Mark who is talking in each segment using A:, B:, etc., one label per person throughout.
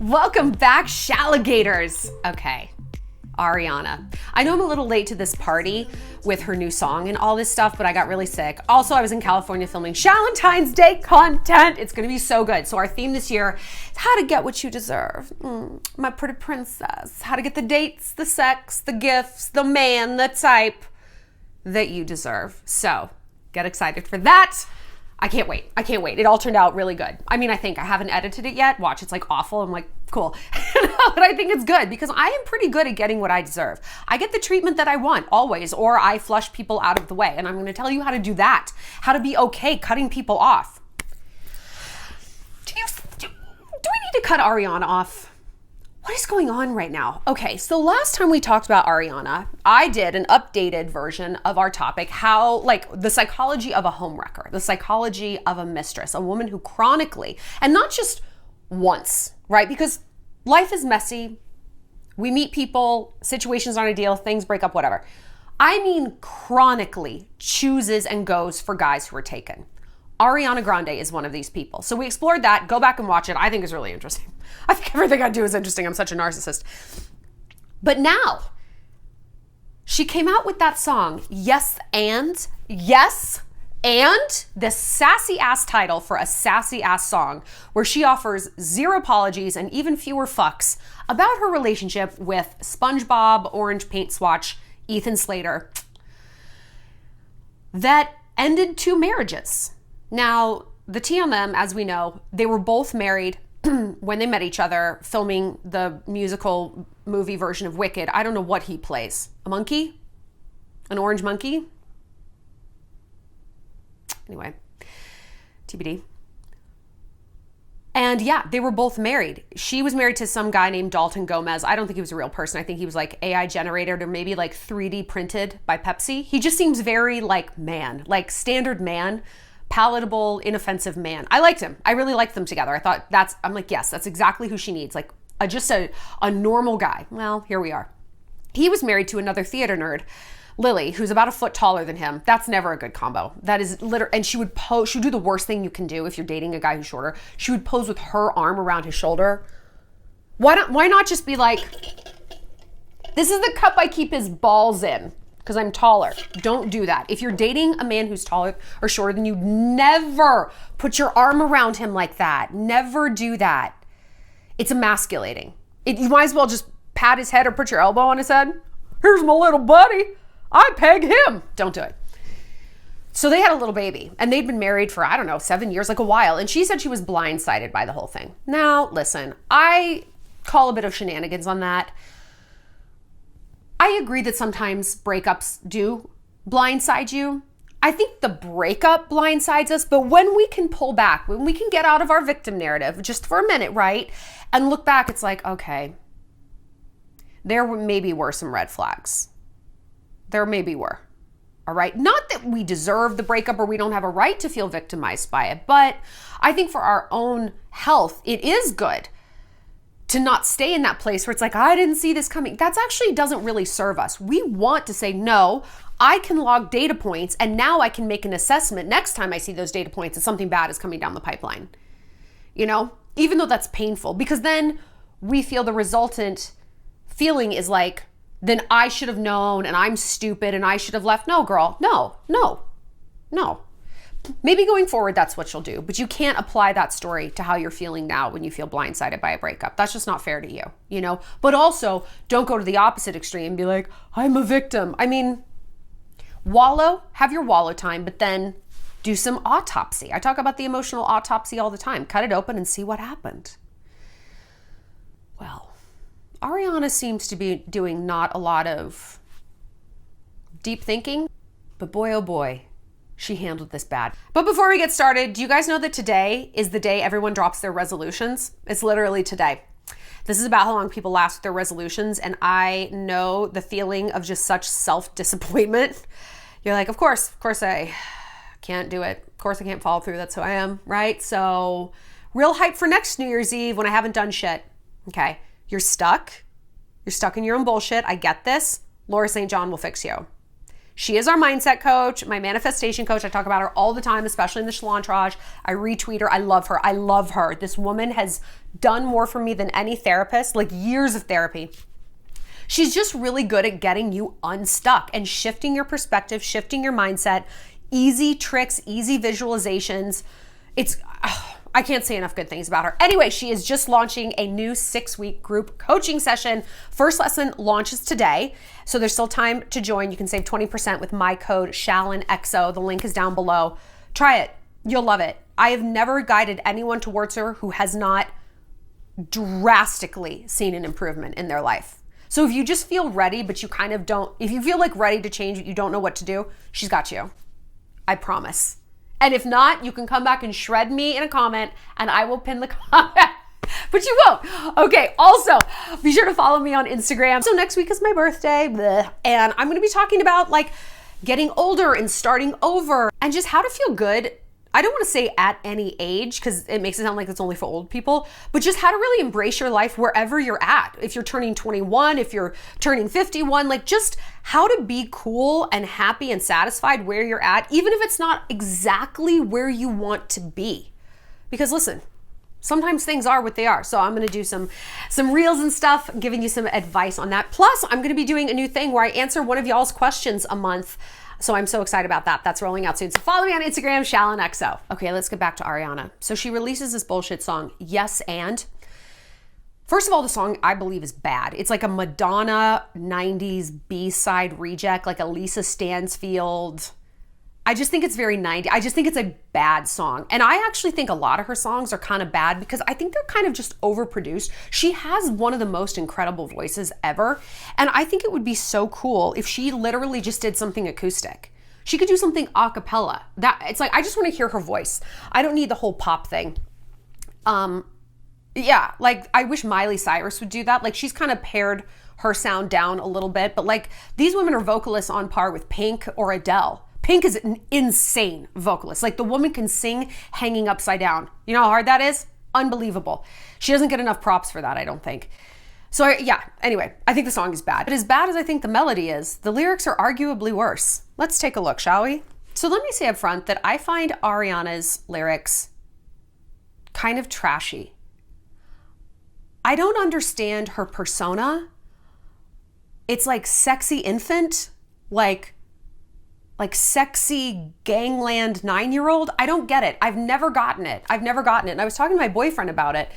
A: Welcome back, Shalligators. Okay, Ariana. I know I'm a little late to this party with her new song and all this stuff, but I got really sick. Also, I was in California filming Shallentine's Day content. It's gonna be so good. So our theme this year is how to get what you deserve. My pretty princess. How to get the dates, the sex, the gifts, the man, the type that you deserve. So get excited for that. I can't wait. It all turned out really good. I mean, I haven't edited it yet. Watch, it's like awful. I'm like, cool. But I think it's good because I am pretty good at getting what I deserve. I get the treatment that I want always, or I flush people out of the way. And I'm going to tell you how to do that. How to be okay cutting people off. Do we need to cut Ariana off? What is going on right now? Okay, so last time we talked about Ariana, I did an updated version of our topic, how, like, the psychology of a homewrecker, the psychology of a mistress, a woman who chronically, and not just once, right? Because life is messy. We meet people, situations aren't ideal, things break up, whatever. I mean, chronically chooses and goes for guys who are taken. Ariana Grande is one of these people. So we explored that. Go back and watch it. I think it's really interesting. I think everything I do is interesting. I'm such a narcissist. But now, she came out with that song, Yes, and this sassy ass title for a sassy ass song where she offers zero apologies and even fewer fucks about her relationship with SpongeBob, Orange Paint Swatch, Ethan Slater, that ended 2 marriages. Now, the tea on them, as we know, they were both married when they met each other, filming the musical movie version of Wicked. I don't know what he plays. A monkey? An orange monkey? Anyway, TBD. And yeah, they were both married. She was married to some guy named Dalton Gomez. I don't think he was a real person. I think he was like AI generated or maybe like 3D printed by Pepsi. He just seems very like man, like standard man. Palatable, inoffensive man. I liked him. I really liked them together. I'm like, yes, that's exactly who she needs. Like just a normal guy. Well, here we are. He was married to another theater nerd, Lily, who's about a foot taller than him. That's never a good combo. That is literally, and she would do the worst thing you can do if you're dating a guy who's shorter. She would pose with her arm around his shoulder. Why not just be like, this is the cup I keep his balls in. Because I'm taller. Don't do that. If you're dating a man who's taller or shorter than you, never put your arm around him like that. Never do that. It's emasculating. You might as well just pat his head or put your elbow on his head. Here's my little buddy. I peg him. Don't do it. So they had a little baby and they'd been married for, 7 years, like a while. And she said she was blindsided by the whole thing. Now, listen, I call a bit of shenanigans on that. I agree that sometimes breakups do blindside you. I think the breakup blindsides us, but when we can pull back, when we can get out of our victim narrative just for a minute, right? And look back, it's like, okay, there maybe were some red flags. There maybe were, all right? Not that we deserve the breakup or we don't have a right to feel victimized by it, but I think for our own health, it is good to not stay in that place where it's like, I didn't see this coming. That actually doesn't really serve us. We want to say, no, I can log data points and now I can make an assessment next time I see those data points that something bad is coming down the pipeline. Even though that's painful, because then we feel the resultant feeling is like, then I should have known and I'm stupid and I should have left. No, girl, no. Maybe going forward, that's what you'll do, but you can't apply that story to how you're feeling now when you feel blindsided by a breakup. That's just not fair to you, But also, don't go to the opposite extreme and be like, I'm a victim. I mean, have your wallow time, but then do some autopsy. I talk about the emotional autopsy all the time. Cut it open and see what happened. Well, Ariana seems to be doing not a lot of deep thinking, but boy, oh boy, she handled this bad. But before we get started, do you guys know that today is the day everyone drops their resolutions? It's literally today. This is about how long people last with their resolutions, and I know the feeling of just such self-disappointment. You're like, of course I can't do it. Of course I can't follow through. That's who I am, right? So real hype for next New Year's Eve when I haven't done shit. Okay, you're stuck. You're stuck in your own bullshit. I get this. Laura St. John will fix you. She is our mindset coach, my manifestation coach. I talk about her all the time, especially in the SHALLONXO. I retweet her. I love her. I love her. This woman has done more for me than any therapist, like years of therapy. She's just really good at getting you unstuck and shifting your perspective, shifting your mindset, easy tricks, easy visualizations. I can't say enough good things about her. Anyway, she is just launching a new 6-week group coaching session. First lesson launches today, so there's still time to join. You can save 20% with my code SHALLONXO. The link is down below. Try it. You'll love it. I have never guided anyone towards her who has not drastically seen an improvement in their life. So if you just feel ready, but you kind of don't, if you feel like ready to change, you don't know what to do, she's got you. I promise. And if not, you can come back and shred me in a comment and I will pin the comment, but you won't. Okay, also be sure to follow me on Instagram. So next week is my birthday, and I'm gonna be talking about like getting older and starting over and just how to feel good. I don't want to say at any age because it makes it sound like it's only for old people, but just how to really embrace your life wherever you're at. If you're turning 21, if you're turning 51, like just how to be cool and happy and satisfied where you're at, even if it's not exactly where you want to be. Because listen, sometimes things are what they are. So I'm going to do some reels and stuff, giving you some advice on that. Plus, I'm going to be doing a new thing where I answer one of y'all's questions a month. So I'm so excited about that. That's rolling out soon. So follow me on Instagram, ShallonXO. Okay, let's get back to Ariana. So she releases this bullshit song, Yes and. First of all, the song I believe is bad. It's like a Madonna 90s B-side reject, like a Lisa Stansfield. I just think it's very 90s. I just think it's a bad song. And I actually think a lot of her songs are kind of bad because I think they're kind of just overproduced. She has one of the most incredible voices ever. And I think it would be so cool if she literally just did something acoustic. She could do something a cappella. It's like, I just want to hear her voice. I don't need the whole pop thing. Yeah, like I wish Miley Cyrus would do that. Like she's kind of pared her sound down a little bit, but like these women are vocalists on par with Pink or Adele. Pink is an insane vocalist. Like the woman can sing hanging upside down. You know how hard that is? Unbelievable. She doesn't get enough props for that, I don't think. So yeah, anyway, I think the song is bad. But as bad as I think the melody is, the lyrics are arguably worse. Let's take a look, shall we? So let me say up front that I find Ariana's lyrics kind of trashy. I don't understand her persona. It's like sexy infant, like sexy gangland 9-year-old. I don't get it. I've never gotten it. And I was talking to my boyfriend about it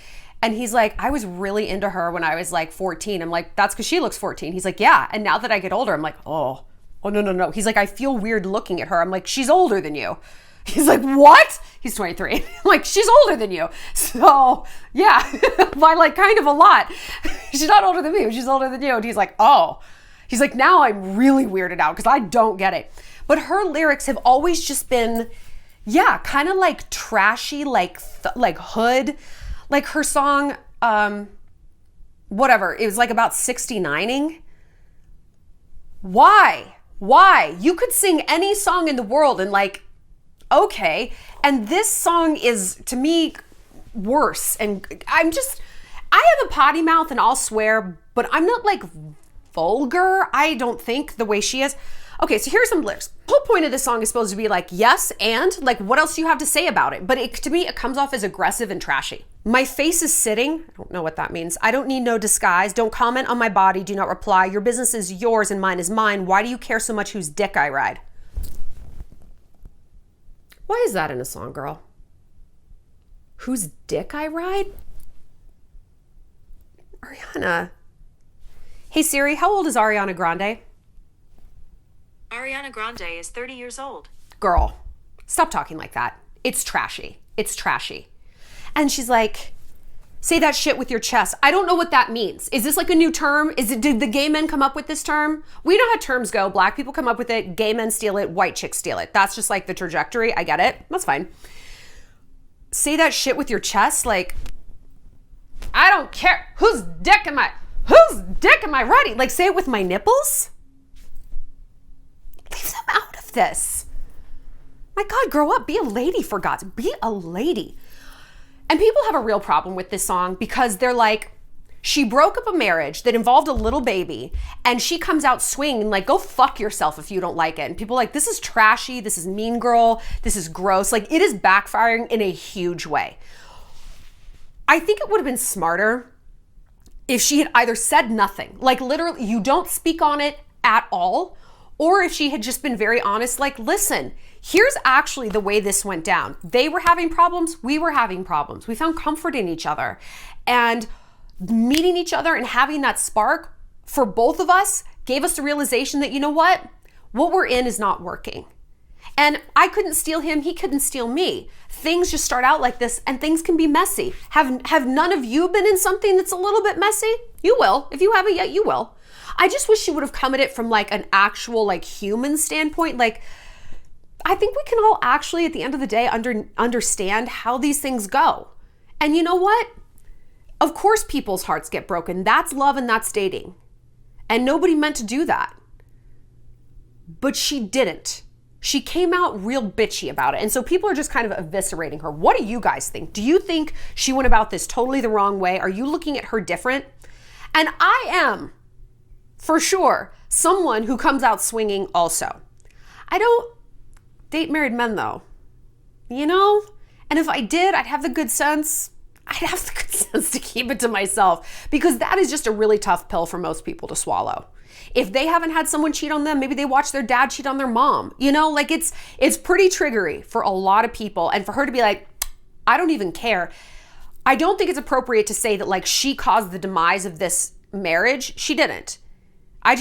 A: and he's like, I was really into her when I was like 14. I'm like, that's because she looks 14. He's like, yeah. And now that I get older, I'm like, oh, no. He's like, I feel weird looking at her. I'm like, she's older than you. He's like, what? He's 23. I'm like, she's older than you. So yeah, by like kind of a lot. She's not older than me, but she's older than you. And he's like, oh. He's like, now I'm really weirded out because I don't get it. But her lyrics have always just been, yeah, kind of like trashy, like hood. Like her song, whatever, it was like about 69ing. Why? You could sing any song in the world and like, okay. And this song is, to me, worse. And I have a potty mouth and I'll swear, but I'm not like vulgar, I don't think, the way she is. Okay, so here's some lyrics. The whole point of this song is supposed to be like, yes, and like, what else do you have to say about it? But to me, it comes off as aggressive and trashy. My face is sitting. I don't know what that means. I don't need no disguise. Don't comment on my body. Do not reply. Your business is yours and mine is mine. Why do you care so much whose dick I ride? Why is that in a song, girl? Whose dick I ride? Ariana. Hey Siri, how old is Ariana Grande?
B: Ariana Grande is 30 years old.
A: Girl, stop talking like that. It's trashy. It's trashy. And she's like, say that shit with your chest. I don't know what that means. Is this like a new term? Did the gay men come up with this term? We know how terms go. Black people come up with it. Gay men steal it. White chicks steal it. That's just like the trajectory. I get it. That's fine. Say that shit with your chest. Like, I don't care. Whose dick am I riding? Like, say it with my nipples? Leave them out of this. My God, grow up. Be a lady, for God's sake. Be a lady. And people have a real problem with this song because they're like, She broke up a marriage that involved a little baby, and she comes out swinging like, go fuck yourself if you don't like it. And people are like, this is trashy, this is mean girl, this is gross. Like, it is backfiring in a huge way. I think it would have been smarter if she had either said nothing, like literally, you don't speak on it at all, or if she had just been very honest, like, listen, here's actually the way this went down. They were having problems, we were having problems. We found comfort in each other. And meeting each other and having that spark for both of us gave us the realization that, you know what we're in is not working. And I couldn't steal him, he couldn't steal me. Things just start out like this, and things can be messy. Have none of you been in something that's a little bit messy? You will. If you haven't yet, you will. I just wish she would have come at it from like an actual like human standpoint. Like, I think we can all actually at the end of the day understand how these things go. And you know what? Of course people's hearts get broken. That's love and that's dating. And nobody meant to do that. But she didn't. She came out real bitchy about it. And so people are just kind of eviscerating her. What do you guys think? Do you think she went about this totally the wrong way? Are you looking at her different? And I am, for sure, someone who comes out swinging also. I don't date married men though, you know? And if I did, I'd have the good sense to keep it to myself, because that is just a really tough pill for most people to swallow. If they haven't had someone cheat on them, maybe they watch their dad cheat on their mom. You know, like it's pretty triggery for a lot of people. And for her to be like, I don't even care. I don't think it's appropriate to say that like she caused the demise of this marriage. She didn't. I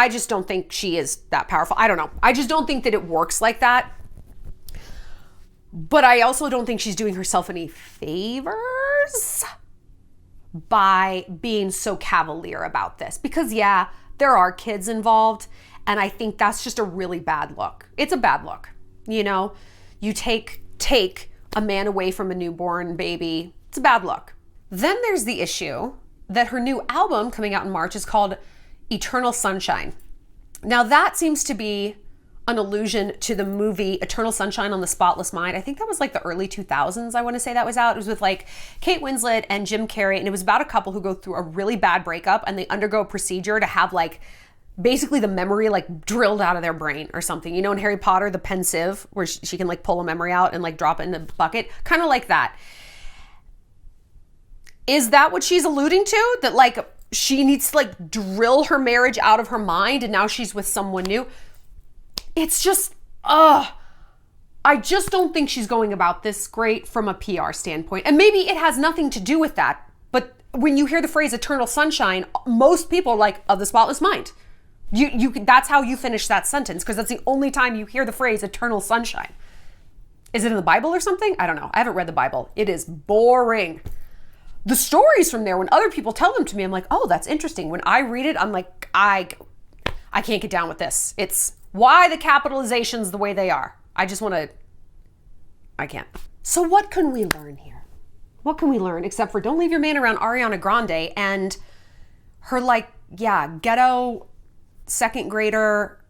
A: just don't think she is that powerful. I don't know. I just don't think that it works like that. But I also don't think she's doing herself any favors by being so cavalier about this. Because yeah, there are kids involved, and I think that's just a really bad look. It's a bad look. You know, you take a man away from a newborn baby. It's a bad look. Then there's the issue that her new album coming out in March is called Eternal Sunshine. Now that seems to be an allusion to the movie Eternal Sunshine on the Spotless Mind. I think that was like the early 2000s. I want to say that was out. It was with like Kate Winslet and Jim Carrey. And it was about a couple who go through a really bad breakup and they undergo a procedure to have like basically the memory like drilled out of their brain or something. You know, in Harry Potter, the pensieve where she can like pull a memory out and like drop it in a bucket. Kind of like that. Is that what she's alluding to? That like she needs to like drill her marriage out of her mind and now she's with someone new? It's just, I just don't think she's going about this great from a PR standpoint. And maybe it has nothing to do with that. But when you hear the phrase eternal sunshine, most people are like, of the spotless mind. That's how you finish that sentence, because that's the only time you hear the phrase eternal sunshine. Is it in the Bible or something? I don't know. I haven't read the Bible. It is boring. The stories from there, when other people tell them to me, I'm like, oh, that's interesting. When I read it, I'm like, I can't get down with this. It's why the capitalization's the way they are. I can't. So what can we learn here? What can we learn except for don't leave your man around Ariana Grande and her like, yeah, ghetto second grader.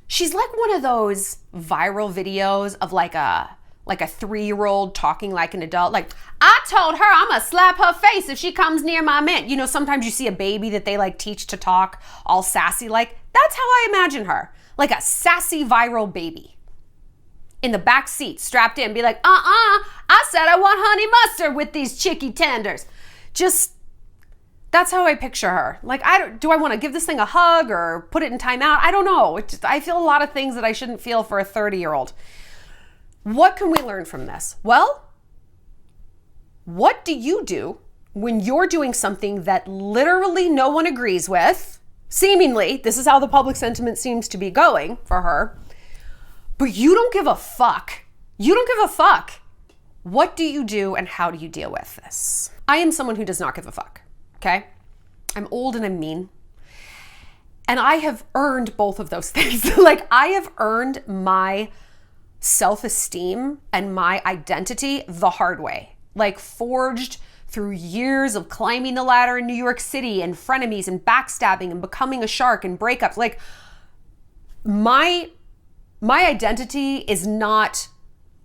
A: She's like one of those viral videos of like a 3-year-old talking like an adult. Like, I told her I'm gonna slap her face if she comes near my man. You know, sometimes you see a baby that they like teach to talk all sassy. Like, that's how I imagine her. Like a sassy viral baby in the back seat, strapped in, be like, I said I want honey mustard with these chicky tenders. Just, that's how I picture her. Like, do I want to give this thing a hug or put it in timeout? I don't know. I feel a lot of things that I shouldn't feel for a 30-year-old. What can we learn from this? Well, what do you do when you're doing something that literally no one agrees with? Seemingly, this is how the public sentiment seems to be going for her, but you don't give a fuck. You don't give a fuck. What do you do and how do you deal with this? I am someone who does not give a fuck, okay? I'm old and I'm mean. And I have earned both of those things. Like, I have earned my self-esteem and my identity the hard way, like forged through years of climbing the ladder in New York City and frenemies and backstabbing and becoming a shark and breakups. Like, my identity is not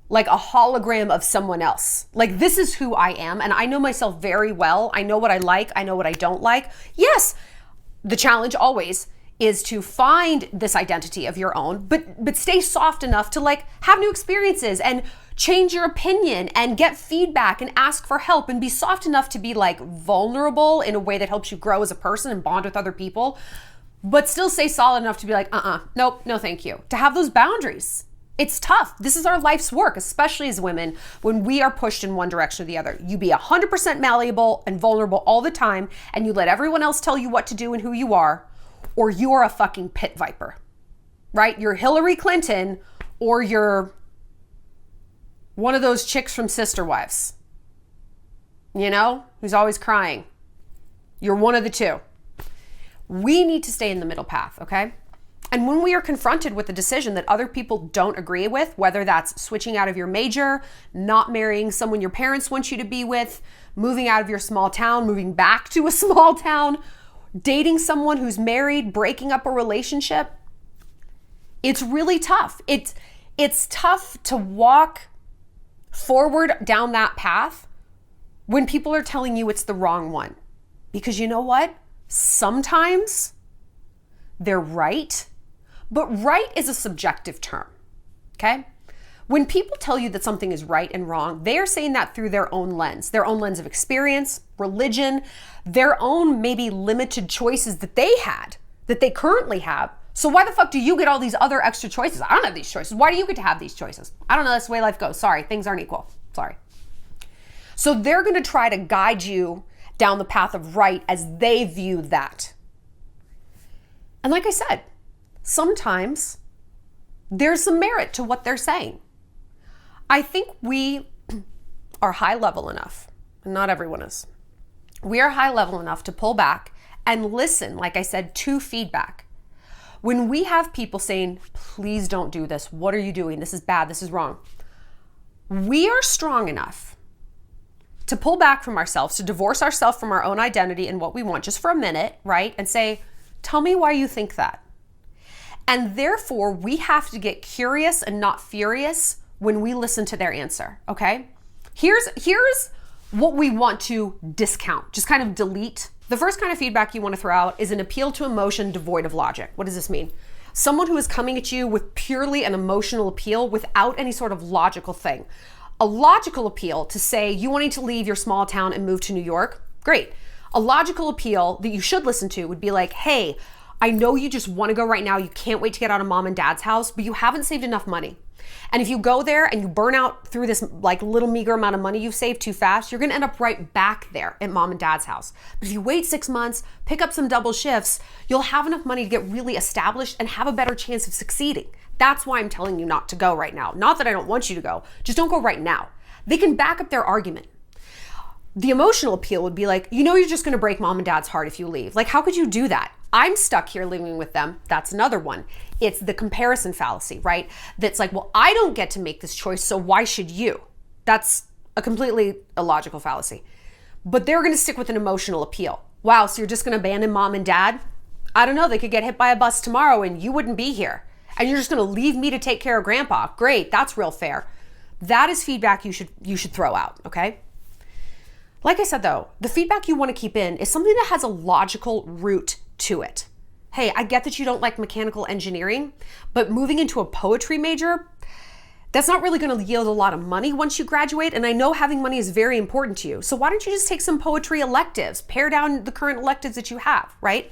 A: like a hologram of someone else. Like, this is who I am, and I know myself very well. I know what I like. I know what I don't like. Yes, the challenge always is to find this identity of your own, but stay soft enough to like have new experiences and change your opinion and get feedback and ask for help and be soft enough to be like vulnerable in a way that helps you grow as a person and bond with other people, but still stay solid enough to be like, nope, no thank you. To have those boundaries. It's tough. This is our life's work, especially as women, when we are pushed in one direction or the other. You be 100% malleable and vulnerable all the time, and you let everyone else tell you what to do and who you are, or you're a fucking pit viper, right? You're Hillary Clinton, or you're one of those chicks from Sister Wives, you know, who's always crying. You're one of the two. We need to stay in the middle path, okay? And when we are confronted with a decision that other people don't agree with, whether that's switching out of your major, not marrying someone your parents want you to be with, moving out of your small town, moving back to a small town, dating someone who's married, breaking up a relationship, it's really tough. It's tough to walk forward down that path when people are telling you it's the wrong one. Because you know what? Sometimes they're right, but right is a subjective term, okay? When people tell you that something is right and wrong, they are saying that through their own lens of experience, religion, their own maybe limited choices that they had, that they currently have. So why the fuck do you get all these other extra choices? I don't have these choices. Why do you get to have these choices? I don't know, that's the way life goes. Sorry, things aren't equal. Sorry. So they're gonna try to guide you down the path of right as they view that. And like I said, sometimes there's some merit to what they're saying. I think we are high level enough, and not everyone is. We are high level enough to pull back and listen, like I said, to feedback. When we have people saying, please don't do this, what are you doing? This is bad, this is wrong. We are strong enough to pull back from ourselves, to divorce ourselves from our own identity and what we want just for a minute, right? And say, tell me why you think that. And therefore, we have to get curious and not furious when we listen to their answer, okay? Here's what we want to discount, just kind of delete. The first kind of feedback you want to throw out is an appeal to emotion devoid of logic. What does this mean? Someone who is coming at you with purely an emotional appeal without any sort of logical thing. A logical appeal to say you wanting to leave your small town and move to New York, great. A logical appeal that you should listen to would be like, hey, I know you just want to go right now. You can't wait to get out of mom and dad's house, but you haven't saved enough money. And if you go there and you burn out through this like little meager amount of money you've saved too fast, you're going to end up right back there at mom and dad's house. But if you wait 6 months, pick up some double shifts, you'll have enough money to get really established and have a better chance of succeeding. That's why I'm telling you not to go right now. Not that I don't want you to go, just don't go right now. They can back up their argument. The emotional appeal would be like, you know, you're just going to break mom and dad's heart if you leave. Like, how could you do that? I'm stuck here living with them. That's another one. It's the comparison fallacy, right? That's like, well, I don't get to make this choice, so why should you? That's a completely illogical fallacy. But they're going to stick with an emotional appeal. Wow, so you're just going to abandon mom and dad? I don't know, they could get hit by a bus tomorrow and you wouldn't be here. And you're just going to leave me to take care of grandpa. Great, that's real fair. That is feedback you should throw out, okay? Like I said though, the feedback you want to keep in is something that has a logical root to it. Hey, I get that you don't like mechanical engineering, but moving into a poetry major, that's not really going to yield a lot of money once you graduate. And I know having money is very important to you. So why don't you just take some poetry electives, pare down the current electives that you have, right?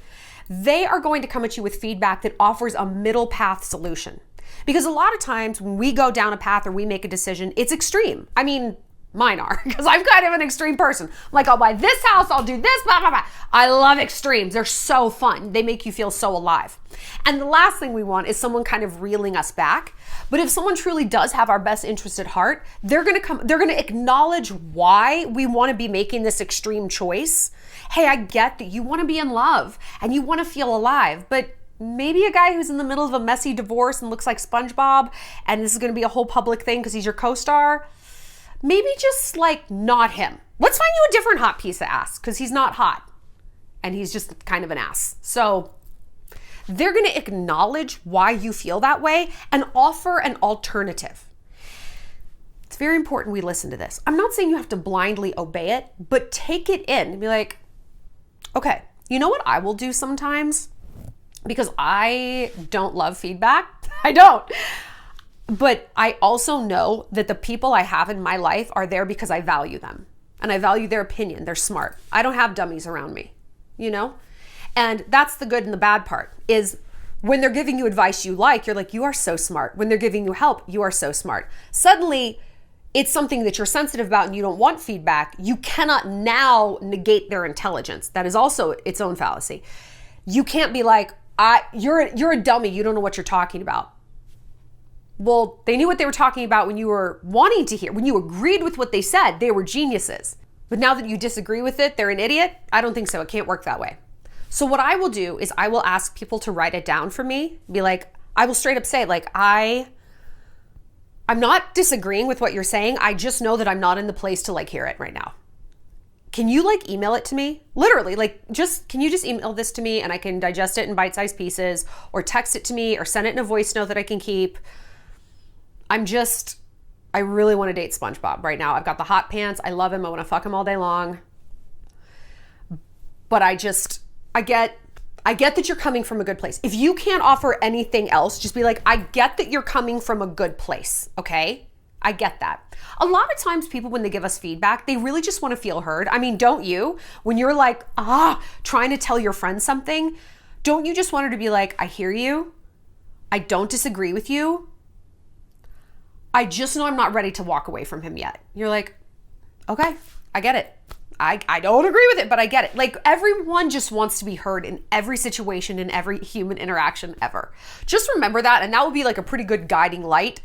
A: They are going to come at you with feedback that offers a middle path solution. Because a lot of times when we go down a path or we make a decision, it's extreme. I mean, mine are, because I'm kind of an extreme person. I'm like, I'll buy this house, I'll do this, blah, blah, blah. I love extremes. They're so fun. They make you feel so alive. And the last thing we want is someone kind of reeling us back. But if someone truly does have our best interest at heart, they're going to acknowledge why we want to be making this extreme choice. Hey, I get that you want to be in love and you want to feel alive, but maybe a guy who's in the middle of a messy divorce and looks like SpongeBob, and this is going to be a whole public thing because he's your co-star, maybe just like not him. Let's find you a different hot piece of ass because he's not hot and he's just kind of an ass. So they're going to acknowledge why you feel that way and offer an alternative. It's very important we listen to this. I'm not saying you have to blindly obey it, but take it in and be like, okay, you know what I will do sometimes? Because I don't love feedback. I don't. But I also know that the people I have in my life are there because I value them and I value their opinion. They're smart. I don't have dummies around me, you know? And that's the good and the bad part is when they're giving you advice you like, you're like, you are so smart. When they're giving you help, you are so smart. Suddenly, it's something that you're sensitive about and you don't want feedback. You cannot now negate their intelligence. That is also its own fallacy. You can't be like, you're a dummy. You don't know what you're talking about. Well, they knew what they were talking about when you were wanting to hear. When you agreed with what they said, they were geniuses. But now that you disagree with it, they're an idiot? I don't think so. It can't work that way. So what I will do is I will ask people to write it down for me. Be like, I will straight up say, like, I'm not disagreeing with what you're saying. I just know that I'm not in the place to like hear it right now. Can you like email it to me? Literally, like can you just email this to me and I can digest it in bite-sized pieces, or text it to me or send it in a voice note that I can keep. I really want to date SpongeBob right now. I've got the hot pants. I love him. I want to fuck him all day long. But I get that you're coming from a good place. If you can't offer anything else, just be like, I get that you're coming from a good place, okay? I get that. A lot of times people, when they give us feedback, they really just want to feel heard. I mean, don't you? When you're like, trying to tell your friend something, don't you just want her to be like, I hear you. I don't disagree with you. I just know I'm not ready to walk away from him yet. You're like, okay, I get it. I don't agree with it, but I get it. Like, everyone just wants to be heard in every situation, in every human interaction ever. Just remember that, and that will be like a pretty good guiding light.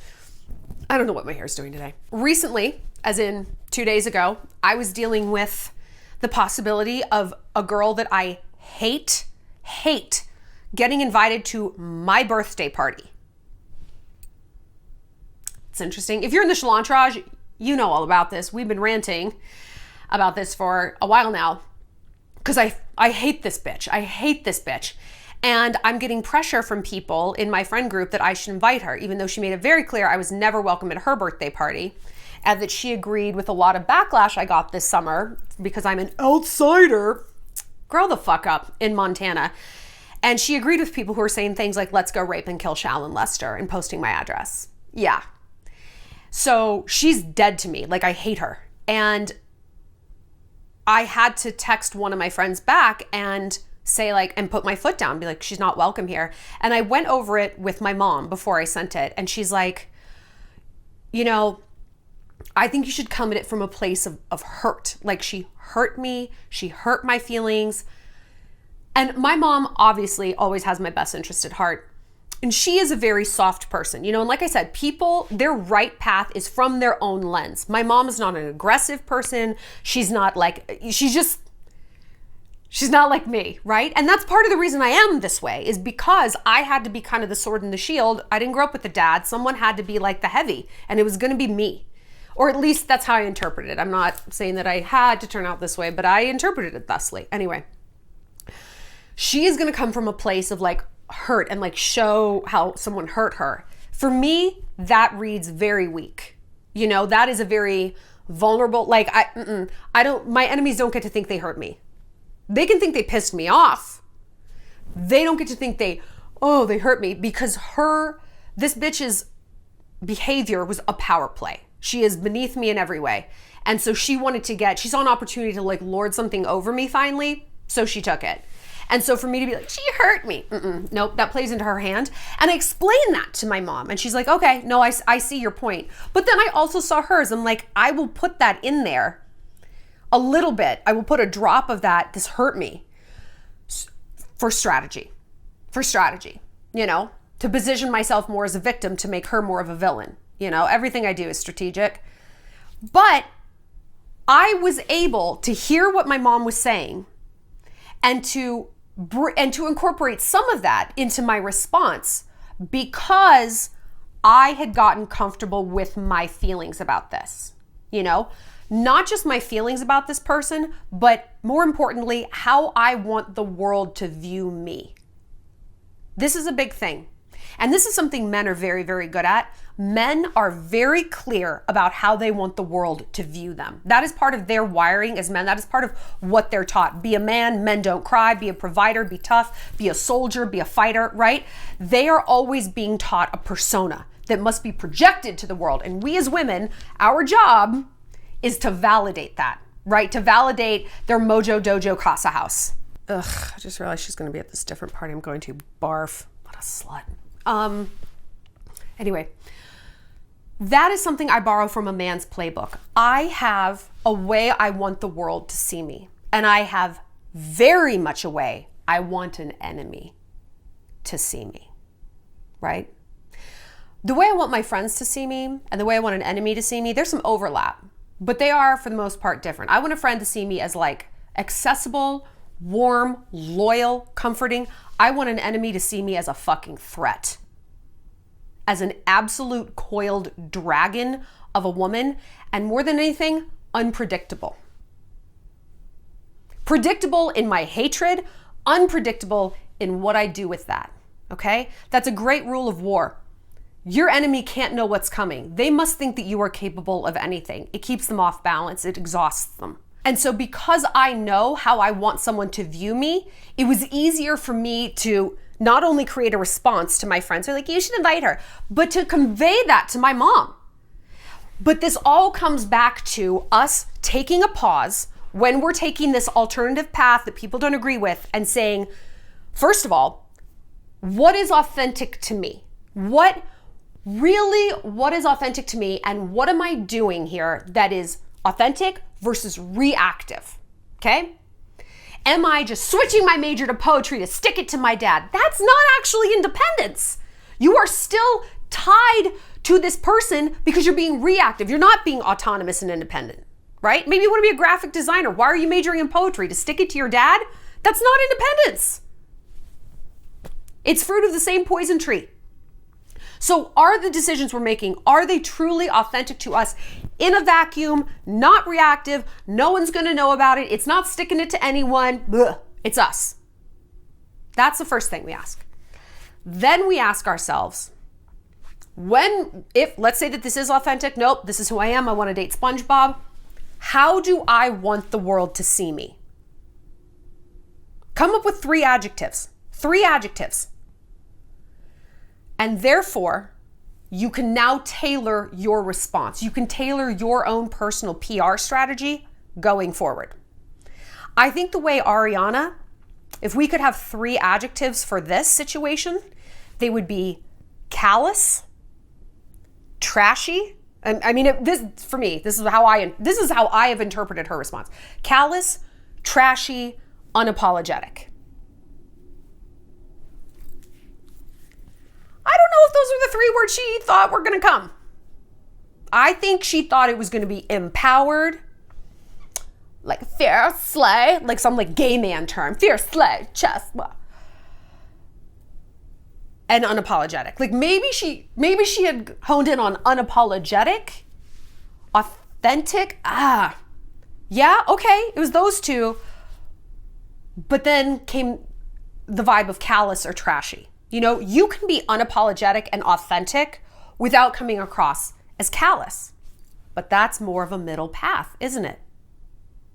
A: I don't know what my hair's doing today. Recently, as in 2 days ago, I was dealing with the possibility of a girl that I hate getting invited to my birthday party. It's interesting. If you're in the Shallonxo, you know all about this. We've been ranting about this for a while now because I hate this bitch. I hate this bitch. And I'm getting pressure from people in my friend group that I should invite her, even though she made it very clear I was never welcome at her birthday party, and that she agreed with a lot of backlash I got this summer because I'm an outsider. Grow the fuck up in Montana. And she agreed with people who are saying things like, let's go rape and kill Shallon Lester, and posting my address. Yeah. So she's dead to me. Like, I hate her. And I had to text one of my friends back and say, like, and put my foot down, be like, she's not welcome here. And I went over it with my mom before I sent it. And she's like, you know, I think you should come at it from a place of hurt. Like, she hurt me. She hurt my feelings. And my mom obviously always has my best interest at heart. And she is a very soft person, you know, and like I said, people, their right path is from their own lens. My mom is not an aggressive person. She's not like me, right? And that's part of the reason I am this way, is because I had to be kind of the sword and the shield. I didn't grow up with a dad. Someone had to be like the heavy, and it was going to be me. Or at least that's how I interpreted it. I'm not saying that I had to turn out this way, but I interpreted it thusly. Anyway, she is going to come from a place of like hurt and like show how someone hurt her. For me, that reads very weak. You know, that is a very vulnerable, like my enemies don't get to think they hurt me. They can think they pissed me off. They don't get to think they hurt me, because this bitch's behavior was a power play. She is beneath me in every way. And so she saw an opportunity to like lord something over me finally. So she took it. And so for me to be like, she hurt me. Nope, that plays into her hand. And I explained that to my mom. And she's like, okay, no, I see your point. But then I also saw hers. I'm like, I will put that in there a little bit. I will put a drop of that. This hurt me for strategy, you know, to position myself more as a victim, to make her more of a villain. You know, everything I do is strategic. But I was able to hear what my mom was saying and to incorporate some of that into my response, because I had gotten comfortable with my feelings about this, you know, not just my feelings about this person, but more importantly, how I want the world to view me. This is a big thing. And this is something men are very, very good at. Men are very clear about how they want the world to view them. That is part of their wiring as men. That is part of what they're taught. Be a man, men don't cry, be a provider, be tough, be a soldier, be a fighter, right? They are always being taught a persona that must be projected to the world. And we as women, our job is to validate that, right? To validate their mojo dojo casa house. Ugh, I just realized she's gonna be at this different party I'm going to. Barf, what a slut. Anyway, that is something I borrow from a man's playbook. I have a way I want the world to see me, and I have very much a way I want an enemy to see me, right? The way I want my friends to see me and the way I want an enemy to see me, there's some overlap, but they are for the most part different. I want a friend to see me as like accessible, warm, loyal, comforting. I want an enemy to see me as a fucking threat, as an absolute coiled dragon of a woman, and more than anything, unpredictable. Predictable in my hatred, unpredictable in what I do with that, okay? That's a great rule of war. Your enemy can't know what's coming. They must think that you are capable of anything. It keeps them off balance. It exhausts them. And so because I know how I want someone to view me, it was easier for me to not only create a response to my friends who are like, you should invite her, but to convey that to my mom. But this all comes back to us taking a pause when we're taking this alternative path that people don't agree with and saying, first of all, what is authentic to me? What is authentic to me, and what am I doing here that is authentic versus reactive, okay? Am I just switching my major to poetry to stick it to my dad? That's not actually independence. You are still tied to this person because you're being reactive. You're not being autonomous and independent, right? Maybe you want to be a graphic designer. Why are you majoring in poetry? To stick it to your dad? That's not independence. It's fruit of the same poison tree. So are the decisions we're making, are they truly authentic to us in a vacuum, not reactive? No one's going to know about it. It's not sticking it to anyone. Blech. It's us. That's the first thing we ask. Then we ask ourselves, let's say that this is authentic. Nope, this is who I am. I want to date SpongeBob. How do I want the world to see me? Come up with 3 adjectives. 3 adjectives. And therefore, you can now tailor your response. You can tailor your own personal PR strategy going forward. I think the way Ariana, if we could have 3 adjectives for this situation, they would be callous, trashy. I mean, for me, this is how I have interpreted her response. Callous, trashy, unapologetic. I don't know if those are the 3 words she thought were going to come. I think she thought it was going to be empowered, like fierce, slay, like some like gay man term, fierce, slay, chest, blah. And unapologetic. Like maybe she had honed in on unapologetic, authentic. Yeah, okay, it was those 2. But then came the vibe of callous or trashy. You know, you can be unapologetic and authentic without coming across as callous. But that's more of a middle path, isn't it?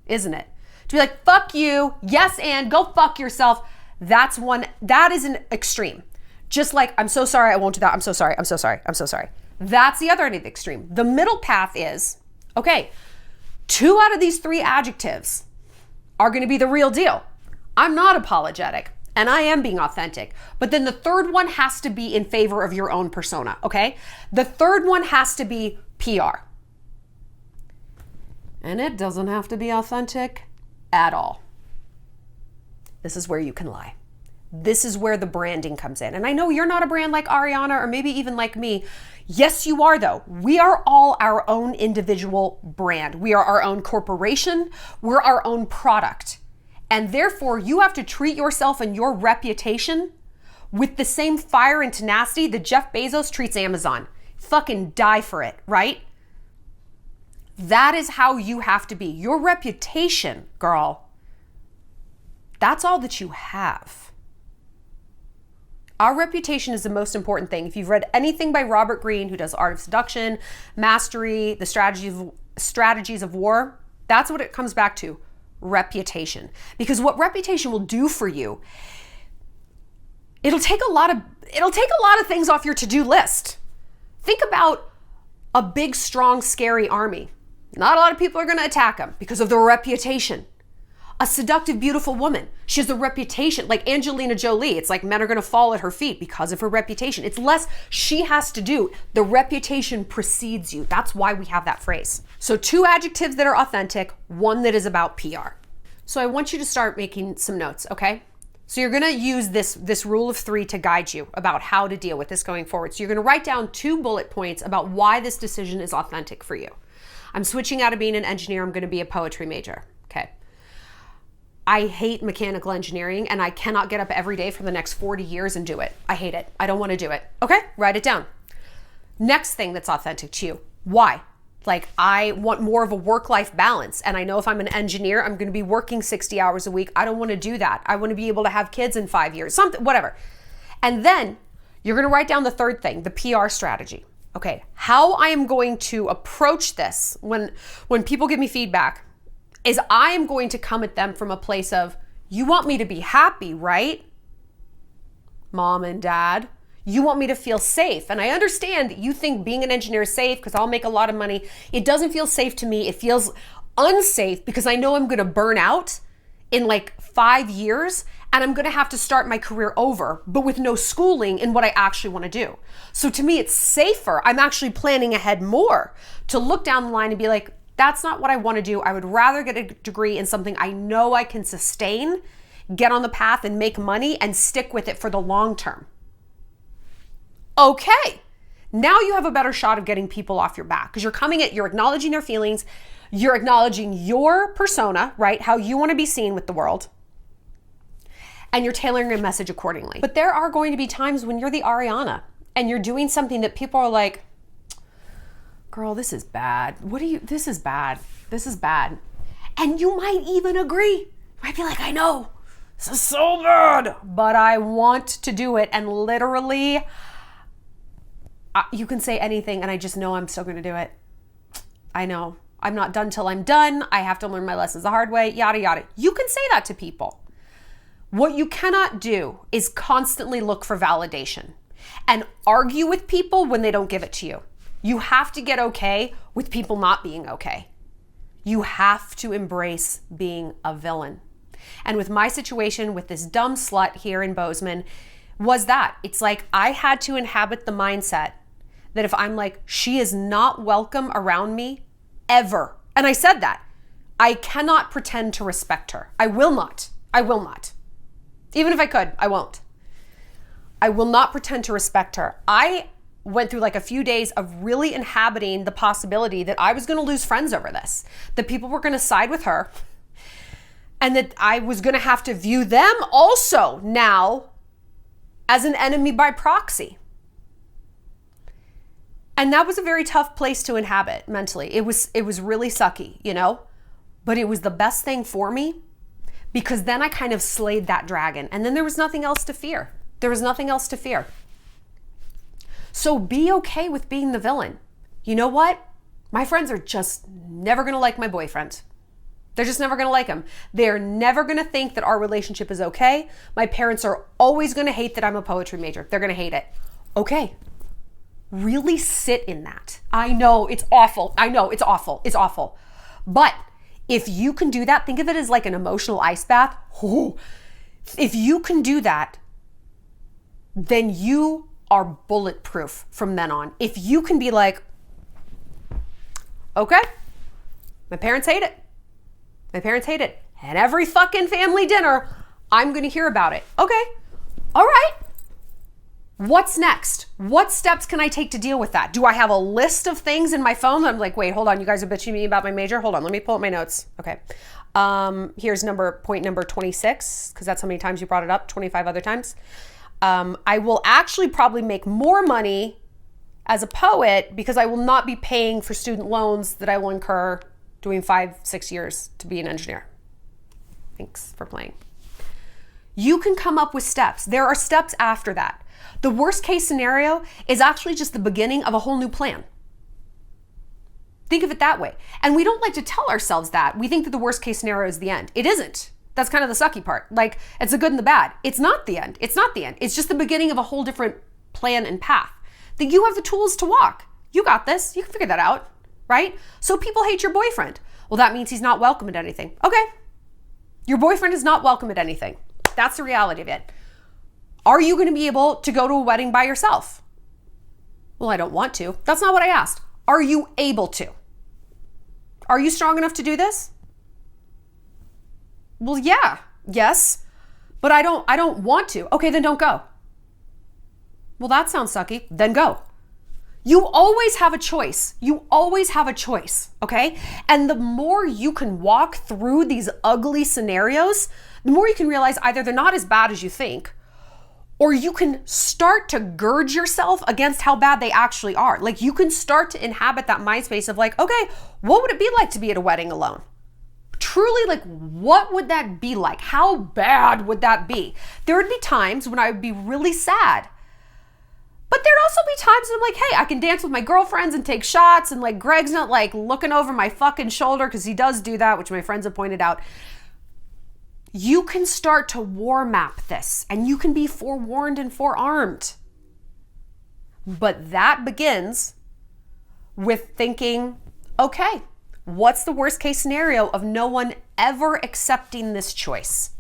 A: Isn't it? To be like, fuck you, yes, and go fuck yourself. That is an extreme. Just like, I'm so sorry, I won't do that. I'm so sorry, I'm so sorry, I'm so sorry. That's the other end of the extreme. The middle path is, okay, 2 out of these 3 adjectives are going to be the real deal. I'm not apologetic. And I am being authentic. But then the 3rd one has to be in favor of your own persona, okay? The 3rd one has to be PR. And it doesn't have to be authentic at all. This is where you can lie. This is where the branding comes in. And I know you're not a brand like Ariana or maybe even like me. Yes, you are though. We are all our own individual brand. We are our own corporation. We're our own product. And therefore, you have to treat yourself and your reputation with the same fire and tenacity that Jeff Bezos treats Amazon. Fucking die for it, right? That is how you have to be. Your reputation, girl, that's all that you have. Our reputation is the most important thing. If you've read anything by Robert Greene, who does Art of Seduction, Mastery, the strategies of war, that's what it comes back to, reputation. Because what reputation will do for you, it'll take a lot of things off your to-do list. Think about a big, strong, scary army. Not a lot of people are going to attack them because of their reputation. A seductive, beautiful woman, she has a reputation, like Angelina Jolie. It's like men are going to fall at her feet because of her reputation. It's less she has to do. The reputation precedes you. That's why we have that phrase. So 2 adjectives that are authentic, 1 that is about PR. So I want you to start making some notes, okay? So you're going to use this rule of 3 to guide you about how to deal with this going forward. So you're going to write down 2 bullet points about why this decision is authentic for you. I'm switching out of being an engineer. I'm going to be a poetry major. Okay. I hate mechanical engineering and I cannot get up every day for the next 40 years and do it. I hate it. I don't want to do it. Okay, write it down. Next thing that's authentic to you. Why? Like, I want more of a work-life balance. And I know if I'm an engineer, I'm going to be working 60 hours a week. I don't want to do that. I want to be able to have kids in 5 years, something, whatever. And then you're going to write down the third thing, the PR strategy. Okay, how I am going to approach this when people give me feedback is I am going to come at them from a place of, you want me to be happy, right? Mom and dad, you want me to feel safe. And I understand that you think being an engineer is safe because I'll make a lot of money. It doesn't feel safe to me. It feels unsafe because I know I'm going to burn out in like 5 years and I'm going to have to start my career over, but with no schooling in what I actually want to do. So to me, it's safer. I'm actually planning ahead more to look down the line and be like, that's not what I want to do. I would rather get a degree in something I know I can sustain, get on the path and make money and stick with it for the long term. Okay, now you have a better shot of getting people off your back because you're acknowledging their feelings, you're acknowledging your persona, right? How you want to be seen with the world, and you're tailoring your message accordingly. But there are going to be times when you're the Ariana and you're doing something that people are like, girl, this is bad. This is bad. This is bad. And you might even agree. You might be like, I know, this is so bad, but I want to do it. And literally, you can say anything and I just know I'm still going to do it. I know. I'm not done till I'm done. I have to learn my lessons the hard way, yada, yada. You can say that to people. What you cannot do is constantly look for validation and argue with people when they don't give it to you. You have to get okay with people not being okay. You have to embrace being a villain. And with my situation with this dumb slut here in Bozeman was that. It's like I had to inhabit the mindset that if I'm like, she is not welcome around me ever. And I said that. I cannot pretend to respect her. I will not. I will not. Even if I could, I won't. I will not pretend to respect her. I went through like a few days of really inhabiting the possibility that I was going to lose friends over this, that people were going to side with her, and that I was going to have to view them also now as an enemy by proxy. And that was a very tough place to inhabit mentally. It was really sucky, you know, but it was the best thing for me because then I kind of slayed that dragon and then there was nothing else to fear. There was nothing else to fear. So be okay with being the villain. You know what? My friends are just never going to like my boyfriend. They're just never going to like him. They're never going to think that our relationship is okay. My parents are always going to hate that I'm a poetry major. They're going to hate it. Okay. Really sit in that. I know it's awful. I know it's awful. It's awful. But if you can do that, think of it as like an emotional ice bath. Oh, if you can do that, then you are bulletproof from then on. If you can be like, okay, my parents hate it. My parents hate it. And every fucking family dinner, I'm going to hear about it. Okay. All right. What's next? What steps can I take to deal with that? Do I have a list of things in my phone? I'm like, wait, hold on. You guys are bitching me about my major. Hold on. Let me pull up my notes. Okay. Here's point number 26, because that's how many times you brought it up, 25 other times. I will actually probably make more money as a poet because I will not be paying for student loans that I will incur doing 5-6 years to be an engineer. Thanks for playing. You can come up with steps. There are steps after that. The worst case scenario is actually just the beginning of a whole new plan. Think of it that way. And we don't like to tell ourselves that. We think that the worst case scenario is the end. It isn't. That's kind of the sucky part. Like, it's the good and the bad. It's not the end. It's not the end. It's just the beginning of a whole different plan and path that you have the tools to walk. You got this. You can figure that out, right? So people hate your boyfriend. Well, that means he's not welcome at anything. Okay. Your boyfriend is not welcome at anything. That's the reality of it. Are you going to be able to go to a wedding by yourself? Well, I don't want to. That's not what I asked. Are you able to? Are you strong enough to do this? Well, yeah, yes, but I don't want to. Okay, then don't go. Well, that sounds sucky. Then go. You always have a choice. You always have a choice, okay? And the more you can walk through these ugly scenarios, the more you can realize either they're not as bad as you think, or you can start to gird yourself against how bad they actually are. Like, you can start to inhabit that mind space of like, okay, what would it be like to be at a wedding alone? Truly, like, what would that be like? How bad would that be? There would be times when I would be really sad. But there'd also be times when I'm like, hey, I can dance with my girlfriends and take shots, and like Greg's not like looking over my fucking shoulder, because he does do that, which my friends have pointed out. You can start to war map this, and you can be forewarned and forearmed. But that begins with thinking, okay, what's the worst case scenario of no one ever accepting this choice?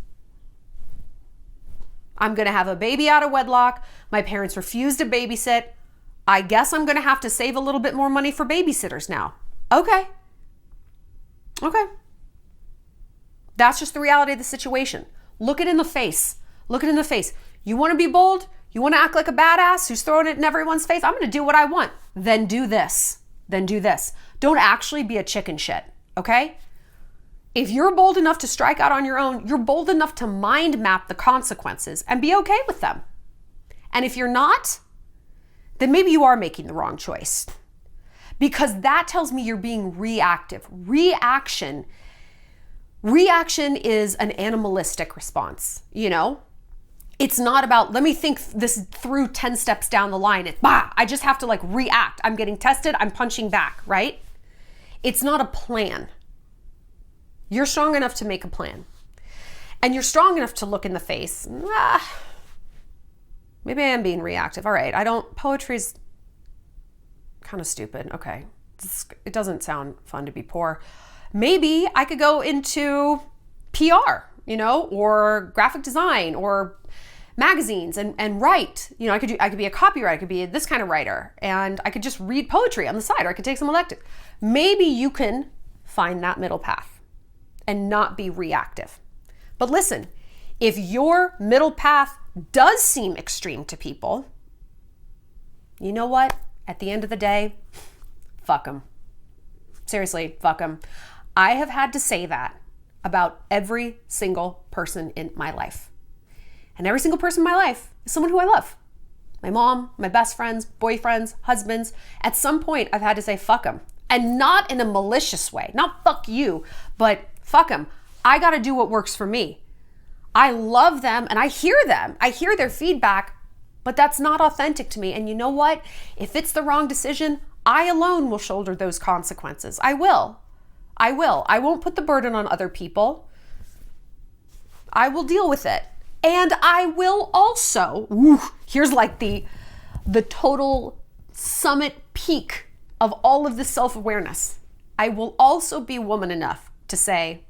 A: I'm going to have a baby out of wedlock. My parents refuse to babysit. I guess I'm going to have to save a little bit more money for babysitters now. Okay. Okay. That's just the reality of the situation. Look it in the face. Look it in the face. You want to be bold? You want to act like a badass who's throwing it in everyone's face? I'm going to do what I want. Then do this. Then do this. Don't actually be a chicken shit, okay? If you're bold enough to strike out on your own, you're bold enough to mind map the consequences and be okay with them. And if you're not, then maybe you are making the wrong choice, because that tells me you're being reactive. Reaction is an animalistic response, you know? It's not about, let me think this through 10 steps down the line. It's, I just have to like react. I'm getting tested. I'm punching back, right? It's not a plan. You're strong enough to make a plan. And you're strong enough to look in the face. Maybe I am being reactive. All right, poetry's kind of stupid. Okay, it doesn't sound fun to be poor. Maybe I could go into PR, or graphic design or magazines and write. I could be a copywriter. I could be this kind of writer, and I could just read poetry on the side, or I could take some elective. Maybe you can find that middle path and not be reactive. But listen, if your middle path does seem extreme to people, you know what? At the end of the day, fuck them. Seriously, fuck them. I have had to say that about every single person in my life. And every single person in my life is someone who I love. My mom, my best friends, boyfriends, husbands. At some point, I've had to say fuck them. And not in a malicious way. Not fuck you, but fuck them. I got to do what works for me. I love them and I hear them. I hear their feedback, but that's not authentic to me. And you know what? If it's the wrong decision, I alone will shoulder those consequences. I will. I won't put the burden on other people. I will deal with it. And I will also, here's like the total summit peak of all of this self-awareness. I will also be woman enough to say,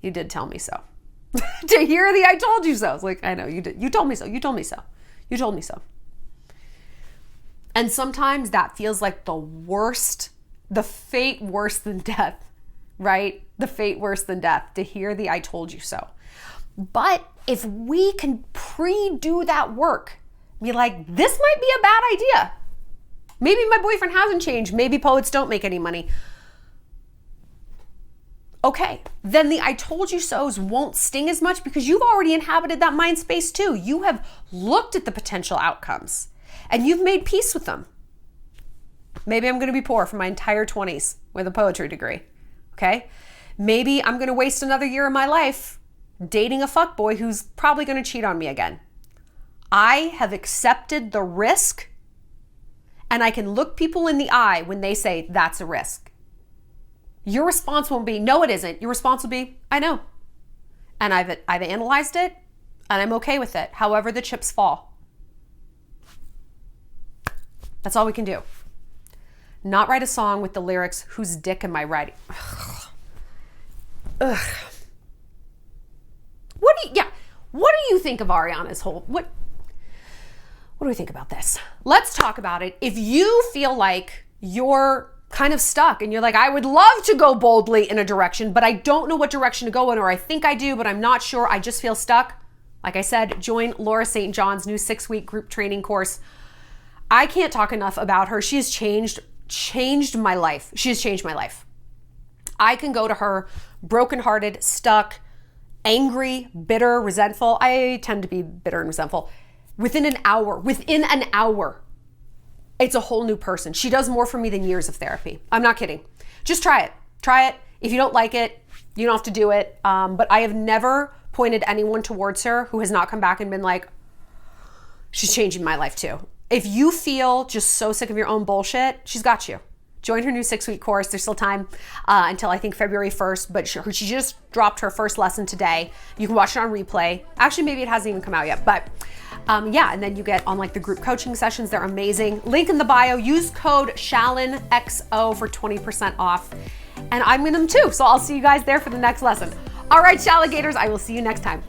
A: you did tell me so. To hear the I told you so. It's like, I know you did. You told me so. You told me so. You told me so. And sometimes that feels like the worst, the fate worse than death, right? The fate worse than death, to hear the I told you so. But if we can pre-do that work, be like, this might be a bad idea. Maybe my boyfriend hasn't changed. Maybe poets don't make any money. Okay, then the I told you so's won't sting as much because you've already inhabited that mind space too. You have looked at the potential outcomes and you've made peace with them. Maybe I'm going to be poor for my entire 20s with a poetry degree, okay? Maybe I'm going to waste another year of my life dating a fuckboy who's probably going to cheat on me again. I have accepted the risk, and I can look people in the eye when they say that's a risk. Your response won't be, no, it isn't. Your response will be, I know. And I've analyzed it, and I'm okay with it, however the chips fall. That's all we can do. Not write a song with the lyrics, whose dick am I riding? Ugh. What do you think of Ariana's whole, what do we think about this? Let's talk about it. If you feel like you're kind of stuck and you're like, I would love to go boldly in a direction, but I don't know what direction to go in, or I think I do, but I'm not sure. I just feel stuck. Like I said, join Laura St. John's new 6-week group training course. I can't talk enough about her. She has changed my life. She has changed my life. I can go to her brokenhearted, stuck, angry, bitter, resentful. I tend to be bitter and resentful. Within an hour, it's a whole new person. She does more for me than years of therapy. I'm not kidding. Just try it. Try it. If you don't like it, you don't have to do it. But I have never pointed anyone towards her who has not come back and been like, she's changing my life too. If you feel just so sick of your own bullshit, she's got you. Join her new 6-week course. There's still time until I think February 1st, but she just dropped her first lesson today. You can watch it on replay. Actually, maybe it hasn't even come out yet, but yeah, and then you get on like the group coaching sessions. They're amazing. Link in the bio. Use code SHALLONXO for 20% off. And I'm in them too, so I'll see you guys there for the next lesson. All right, Shalligators, I will see you next time.